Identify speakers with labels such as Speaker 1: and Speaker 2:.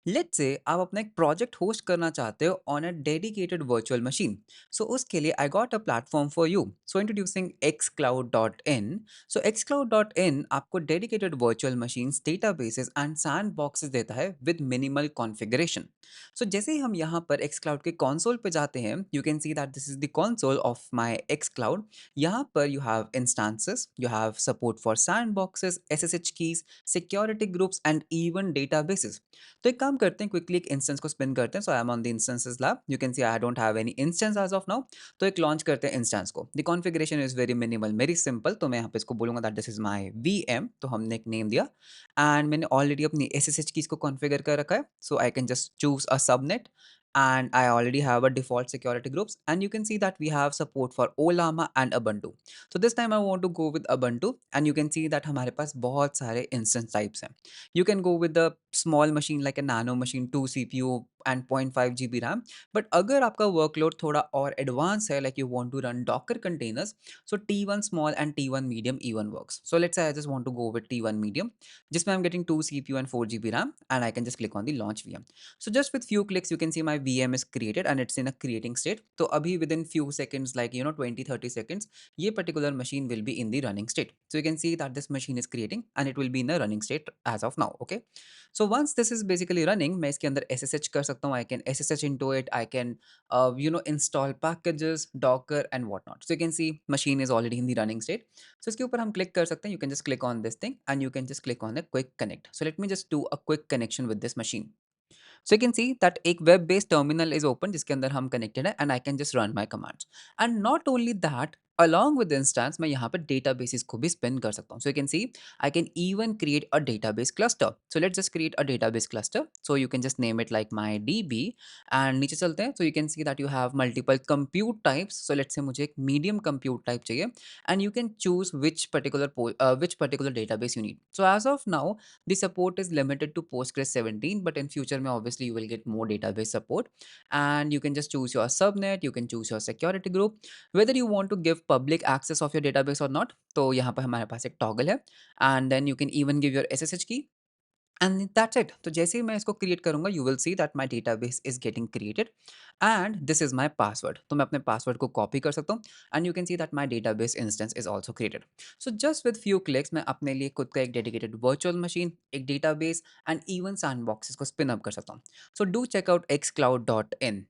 Speaker 1: Let's say आप अपना एक प्रोजेक्ट होस्ट करना चाहते हो on a dedicated virtual machine. So उसके लिए I got a platform for you. So introducing xcloud.in। सो xcloud.in आपको dedicated virtual machines, databases and sandboxes देता है विद मिनिमल कॉन्फ़िगरेशन। सो जैसे ही हम यहाँ पर xcloud के कंसोल पे जाते हैं, you can see that this is the console of my xcloud। यहाँ पर you have instances, you have support for sand boxes, SSH keys, security groups and even databases. तो एक काम करते हैं, क्विकली एक इंस्टेंस को स्पिन करते हैं। So I am on the instances lab. You can see I don't have any instance as of now. तो एक लॉन्च करते हैं इंस्टेंस को। The configuration is very minimal, very simple. तो मैं यहाँ पे इसको बोलूंगा that this is my VM। तो हमने एक नेम दिया एंड मैंने ऑलरेडी अपनी SSH कीज को कॉन्फ़िगर कर रखा है। So I can just choose a subnet and I already have a default security groups, and you can see that we have support for Olama and Ubuntu. So this time I want to go with Ubuntu, and you can see that हमारे पास बहुत सारे instance types हैं। You can go with the small machine like a nano machine, 2 CPU and 0.5 GB RAM। But अगर आपका workload थोड़ा और advanced है, like you want to run Docker containers, so T1 small and T1 medium even works। So let's say I just want to go with T1 medium, जिसमें I'm getting 2 CPU and 4 GB RAM, and I can just click on the launch VM। So just with few clicks, you can see my VM is created and it's in a creating state। तो अभी within few seconds, like 20-30 seconds, ये particular machine will be in the running state। So you can see that this machine is creating and it will be in a running state as of now। Okay, so once this is basically running, मैं इसके अंदर SSH कर सकता हूँ। I can SSH into it, I can install packages, Docker and whatnot। So you can see machine is already in the running state। So इसके ऊपर हम click कर सकते हैं। You can just click on this thing and you can just click on the quick connect। So let me just do a quick connection with this machine। So you can see that एक web based terminal is open जिसके अंदर हम connected है and I can just run my commands. And not only that, along with instance मैं यहाँ पर databases को भी स्पिन कर सकता हूँ। So you can see I can even create a database cluster. So let's just create a database cluster. So you can just name it like my DB। And नीचे चलते हैं। So you can see that you have multiple compute types. So let's say मुझे एक medium compute type चाहिए and you can choose which particular database you need. So as of now the support is limited to Postgres 17, but in future में obviously you will get more database support, and you can just choose your subnet, you can choose your security group, whether you want to give public access of your database or not। तो यहाँ पर हमारे पास एक toggle है, and then you can even give your SSH key, and that's it. तो जैसे ही मैं इसको क्रिएट करूंगा, you will see that my database is getting created and this is my password. तो मैं अपने पासवर्ड को कॉपी कर सकता हूँ and you can see that my database instance is also created. So just with few clicks मैं अपने लिए खुद का एक डेडिकेटेड वर्चुअल मशीन, एक डेटाबेस एंड इवन सैंडबॉक्सेस को स्पिन अप कर सकता हूँ। So do check out xcloud.in।